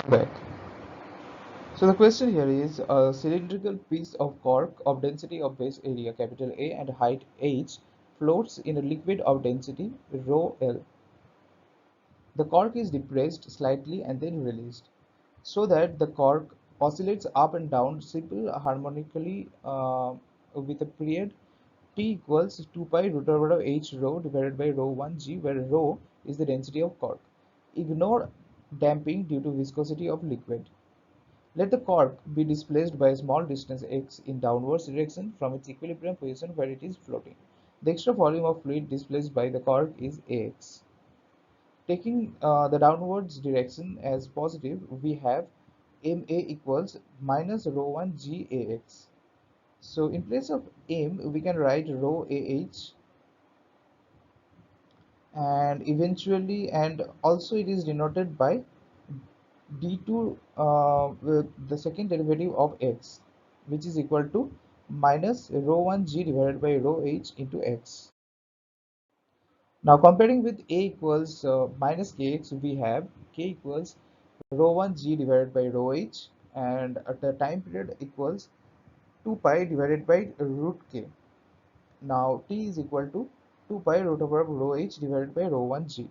Back. So the question here is a cylindrical piece of cork of density of base area capital A and height h floats in a liquid of density rho L. The cork is depressed slightly and then released, so that the cork oscillates up and down simple harmonically with a period t equals 2 pi root over of h rho divided by rho 1 g, where rho is the density of cork. Ignore damping due to viscosity of liquid. Let the cork be displaced by a small distance x in downwards direction from its equilibrium position where it is floating. The extra volume of fluid displaced by the cork is Ax. Taking the downwards direction as positive, we have Ma equals minus rho 1 g Ax. So in place of m, we can write rho Ah, and eventually, and also it is denoted by d2 with the second derivative of x, which is equal to minus rho 1 g divided by rho h into x. Now comparing with a equals minus kx, we have k equals rho 1 g divided by rho h, and at the time period equals 2 pi divided by root k. Now t is equal to 2 pi root over rho h divided by rho 1 g.